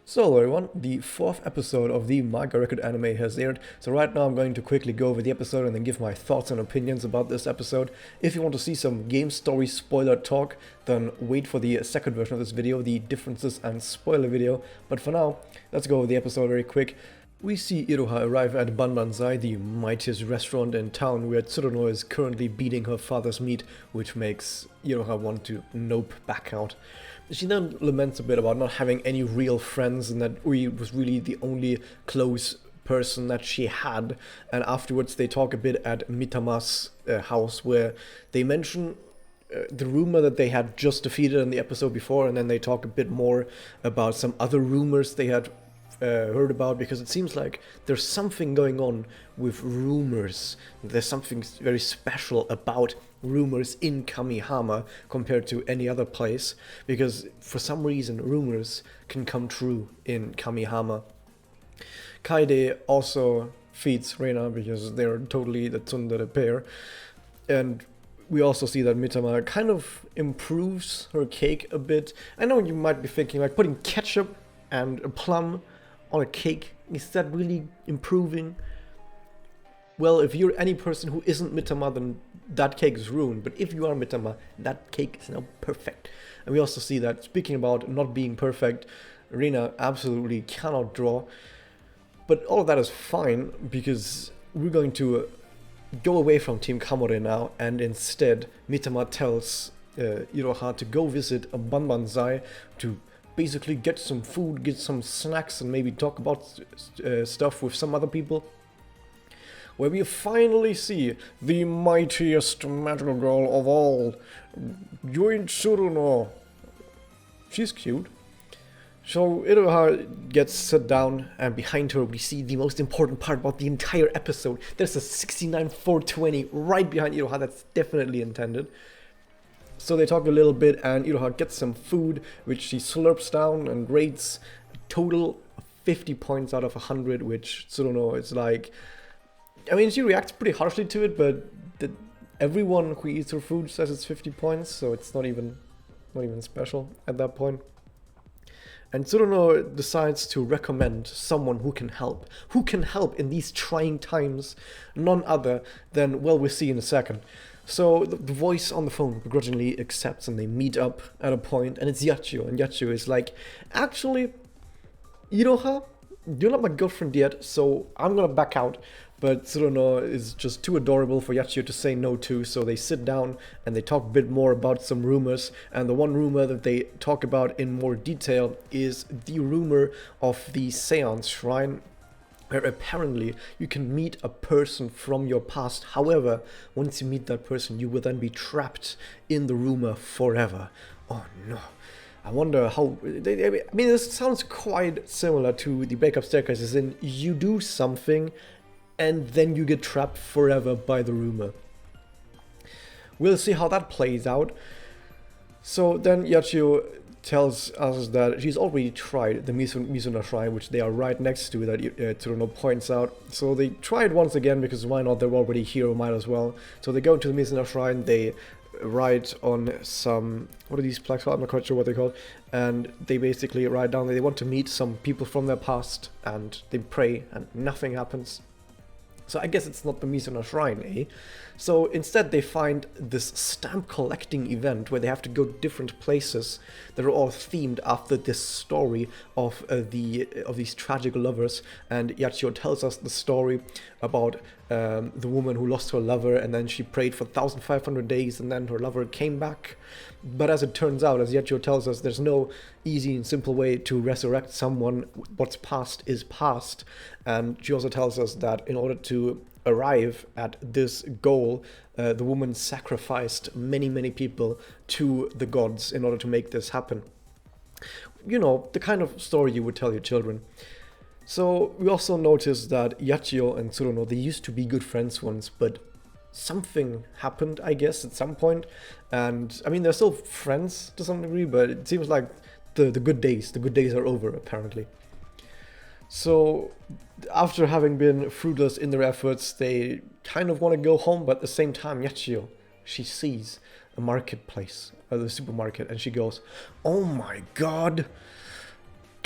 So hello everyone, the fourth episode of the Magia record anime has aired, so right now I'm going to quickly go over the episode and then give my thoughts and opinions about this episode. If you want to see some game story spoiler talk, then wait for the second version of this video, the differences and spoiler video, but for now, let's go over the episode very quick. We see Iroha arrive at Banbanzai, the mightiest restaurant in town, where Tsuruno is currently beating her father's meat, which makes Iroha want to nope back out. She then laments a bit about not having any real friends and that Ui was really the only close person that she had. And afterwards they talk a bit at Mitama's house, where they mention the rumor that they had just defeated in the episode before, and then they talk a bit more about some other rumors they had heard about, because it seems like there's something going on with rumors. There's something very special about rumors in Kamihama compared to any other place, because for some reason rumors can come true in Kamihama. Kaede also feeds Reina because they're totally the tsundere pair, and we also see that Mitama kind of improves her cake a bit. I know you might be thinking, like, putting ketchup and a plum on a cake, is that really improving? Well, if you're any person who isn't Mitama, then that cake is ruined. But if you are Mitama, that cake is now perfect. And we also see that, speaking about not being perfect, Rina absolutely cannot draw. But all of that is fine, because we're going to go away from Team Kamore now, and instead Mitama tells Iroha to go visit a Banbanzai to basically get some food, get some snacks, and maybe talk about stuff with some other people. Where we finally see the mightiest magical girl of all, Yui Tsuruno. She's cute. So Iroha gets set down, and behind her we see the most important part about the entire episode. There's a 69-420 right behind Iroha. That's definitely intended. So they talk a little bit, and Iroha gets some food, which she slurps down and rates a total of 50 points out of 100, which Tsuruno is like... I mean, she reacts pretty harshly to it, but everyone who eats her food says it's 50 points, so it's not even special at that point. And Tsuruno decides to recommend someone who can help. Who can help in these trying times? None other than, well, we'll see in a second. So the voice on the phone begrudgingly accepts, and they meet up at a point, and it's Yachio. And Yachio is like, actually, Iroha, you're not my girlfriend yet, so I'm gonna back out. But Tsuruno is just too adorable for Yachio to say no to, so they sit down and they talk a bit more about some rumors. And the one rumor that they talk about in more detail is the rumor of the Seance Shrine, where apparently you can meet a person from your past. However, once you meet that person, you will then be trapped in the rumor forever. Oh no. I wonder how... I mean, this sounds quite similar to the breakup staircase, as in you do something and then you get trapped forever by the rumor. We'll see how that plays out. So then Yachio tells us that she's already tried the Mizuna Shrine, which they are right next to, that Tsuruno points out. So they try it once again, because why not? They're already here, might as well. So they go to the Mizuna Shrine, they write on some... what are these plaques called? I'm not quite sure what they're called. And they basically write down that they want to meet some people from their past, and they pray, and nothing happens. So I guess it's not the Mizuna Shrine, eh? So instead they find this stamp collecting event where they have to go to different places that are all themed after this story of these tragic lovers. And Yachio tells us the story about the woman who lost her lover, and then she prayed for 1,500 days, and then her lover came back. But as it turns out, as Yachio tells us, there's no easy and simple way to resurrect someone. What's past is past. And she also tells us that in order to arrive at this goal, the woman sacrificed many people to the gods in order to make this happen. You know, the kind of story you would tell your children. So we also notice that Yachio and Tsuruno, they used to be good friends once, but something happened, I guess, at some point. And I mean, they're still friends to some degree, but it seems like the good days are over, apparently. So after having been fruitless in their efforts, they kind of want to go home, but at the same time, Yachio, she sees a marketplace, the supermarket, and she goes, "Oh my god,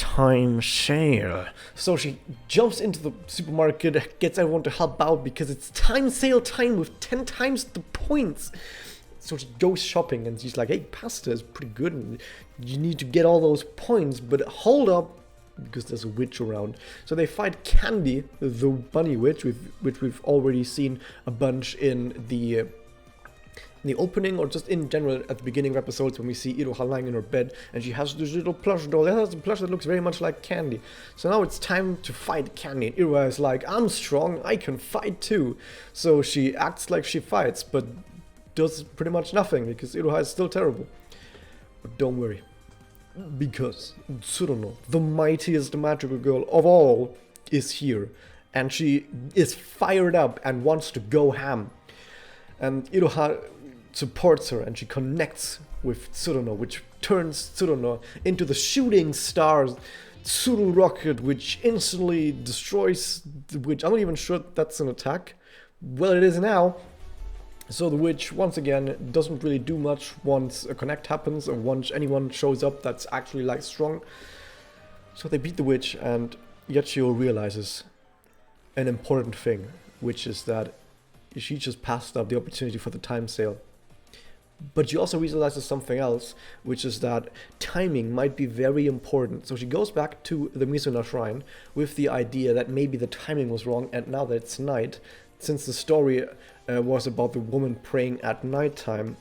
time sale. So she jumps into the supermarket, gets everyone to help out because it's time sale time with 10 times the points. So she goes shopping and she's like, hey, pasta is pretty good and you need to get all those points, but hold up, because there's a witch around. So they fight Candy, the bunny witch, which we've already seen a bunch in the opening, or just in general at the beginning of episodes when we see Iroha lying in her bed and she has this little plush doll. That has a plush that looks very much like Candy. So now it's time to fight Candy. And Iroha is like, I'm strong, I can fight too. So she acts like she fights, but does pretty much nothing because Iroha is still terrible. But don't worry, because Tsuruno, the mightiest magical girl of all, is here. And she is fired up and wants to go ham. And Iroha supports her and she connects with Tsuruno, which turns Tsuruno into the shooting star Tsuru rocket, which instantly destroys the witch. I'm not even sure that's an attack. Well, it is now. So the witch, once again, doesn't really do much once a connect happens or once anyone shows up that's actually like strong. So they beat the witch, and Yachio realizes an important thing, which is that she just passed up the opportunity for the time sale. But she also realizes something else, which is that timing might be very important. So she goes back to the Mizuna shrine with the idea that maybe the timing was wrong, and now that it's night, since the story was about the woman praying at nighttime,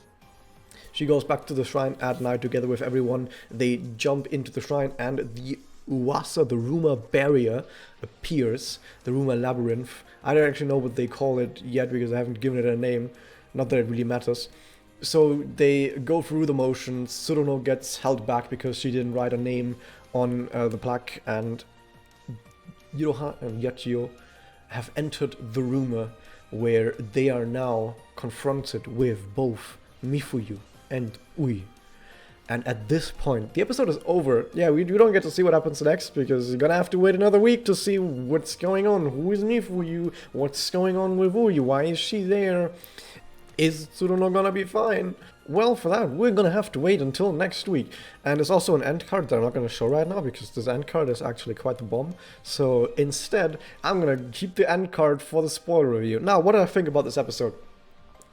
she goes back to the shrine at night together with everyone. They jump into the shrine and the Uwasa, the rumor barrier, appears, the rumor labyrinth. I don't actually know what they call it yet because I haven't given it a name, not that it really matters. So they go through the motions. Tsuruno gets held back because she didn't write a name on the plaque, and Iroha and Yachio have entered the rumor where they are now confronted with both Mifuyu and Ui. And at this point, the episode is over. Yeah, we don't get to see what happens next because you're gonna have to wait another week to see what's going on. Who is Mifuyu? What's going on with Ui? Why is she there? Is Tsuruno gonna be fine? Well, for that, we're gonna have to wait until next week. And there's also an end card that I'm not gonna show right now because this end card is actually quite the bomb. So instead, I'm gonna keep the end card for the spoiler review. Now, what do I think about this episode?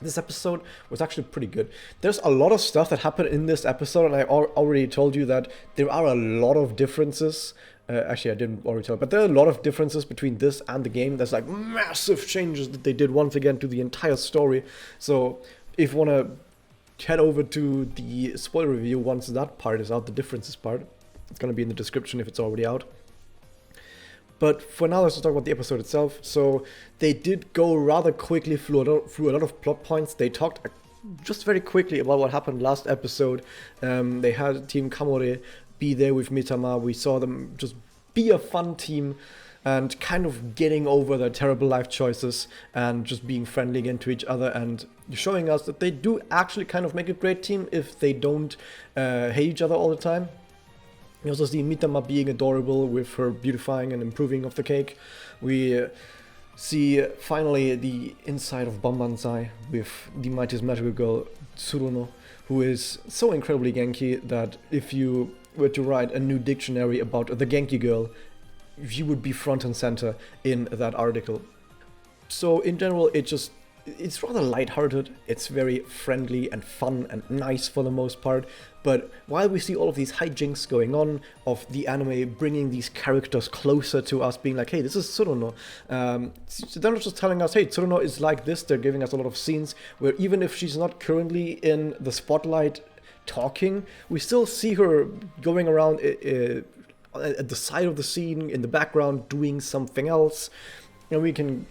This episode was actually pretty good. There's a lot of stuff that happened in this episode, and I already told you that there are a lot of differences. Actually, I didn't already tell you, but there are a lot of differences between this and the game. There's like massive changes that they did once again to the entire story. So if you want to head over to the spoiler review once that part is out, the differences part, it's going to be in the description if it's already out. But for now, let's just talk about the episode itself. So they did go rather quickly through a lot of plot points. They talked just very quickly about what happened last episode. They had Team Kamore be there with Mitama. We saw them just be a fun team and kind of getting over their terrible life choices and just being friendly again to each other and showing us that they do actually kind of make a great team if they don't hate each other all the time. We also see Mitama being adorable with her beautifying and improving of the cake. We see finally the inside of Bambanzai with the mightiest magical girl Tsuruno, who is so incredibly Genki that if you were to write a new dictionary about the Genki girl, she would be front and center in that article. So in general, it's rather lighthearted, it's very friendly and fun and nice for the most part, but while we see all of these hijinks going on of the anime bringing these characters closer to us, being like, hey, this is Tsuruno, they're not just telling us, hey, Tsuruno is like this, they're giving us a lot of scenes where even if she's not currently in the spotlight talking, we still see her going around at the side of the scene, in the background, doing something else, and we can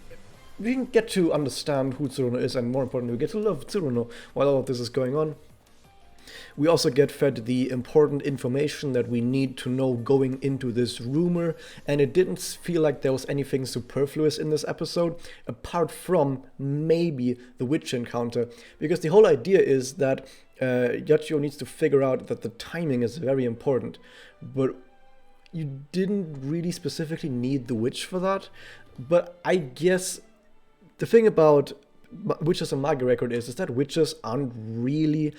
get to understand who Tsuruno is, and more importantly, we get to love Tsuruno while all of this is going on. We also get fed the important information that we need to know going into this rumor, and it didn't feel like there was anything superfluous in this episode, apart from maybe the witch encounter, because the whole idea is that Yachio needs to figure out that the timing is very important, but you didn't really specifically need the witch for that. But I guess the thing about witches and Magia record is that witches aren't really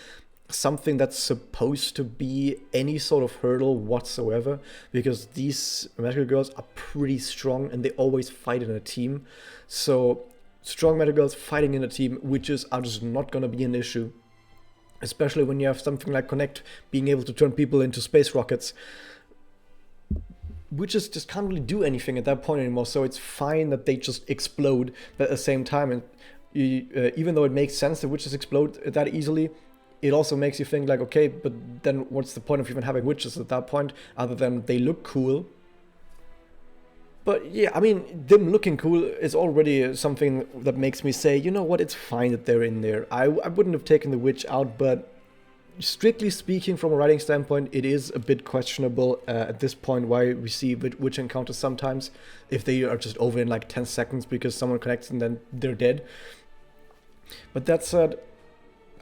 something that's supposed to be any sort of hurdle whatsoever, because these magical girls are pretty strong and they always fight in a team. So strong magical girls fighting in a team, witches are just not going to be an issue, especially when you have something like Connect being able to turn people into space rockets. Witches just can't really do anything at that point anymore, so it's fine that they just explode at the same time. And even though it makes sense that witches explode that easily, it also makes you think like, okay, but then what's the point of even having witches at that point, other than they look cool? But yeah, I mean, them looking cool is already something that makes me say, you know what, it's fine that they're in there. I wouldn't have taken the witch out, but strictly speaking, from a writing standpoint, it is a bit questionable at this point why we see witch encounters sometimes, if they are just over in like 10 seconds because someone connects and then they're dead. But that said,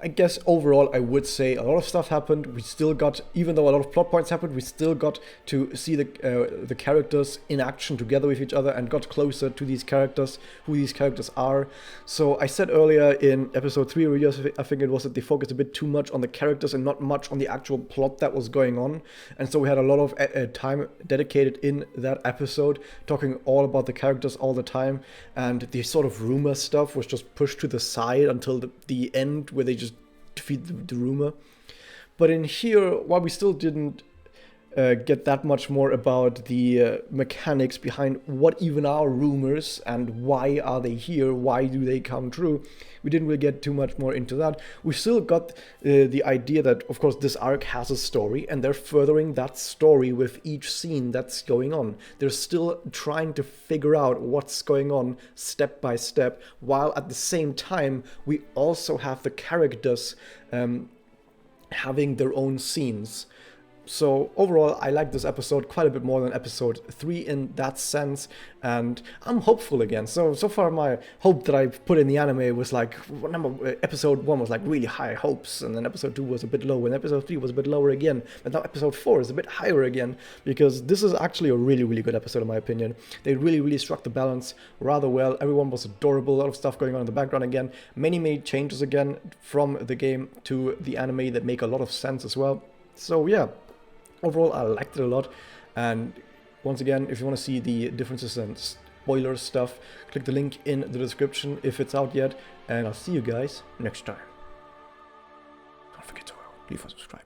I guess overall I would say a lot of stuff happened. We still got, even though a lot of plot points happened, we still got to see the characters in action together with each other and got closer to these characters, who these characters are. So I said earlier in episode 3 review, I think it was, that they focused a bit too much on the characters and not much on the actual plot that was going on. And so we had a lot of time dedicated in that episode talking all about the characters all the time, and the sort of rumor stuff was just pushed to the side until the end, where they just defeat the rumor. But in here, while we still didn't get that much more about the mechanics behind what even are rumors and why are they here, why do they come true, we didn't really get too much more into that. We still got the idea that, of course, this arc has a story, and they're furthering that story with each scene that's going on. They're still trying to figure out what's going on step by step, while at the same time we also have the characters having their own scenes. So overall, I like this episode quite a bit more than episode 3 in that sense, and I'm hopeful again. So far my hope that I put in the anime was like, episode 1 was like really high hopes, and then episode 2 was a bit low, and episode 3 was a bit lower again, but now episode 4 is a bit higher again, because this is actually a really, really good episode in my opinion. They really, really struck the balance rather well. Everyone was adorable, a lot of stuff going on in the background again, many changes again from the game to the anime that make a lot of sense as well. So yeah. Overall, I liked it a lot, and once again, if you want to see the differences and spoiler stuff, click the link in the description if it's out yet, and I'll see you guys next time. Don't forget to leave a subscribe.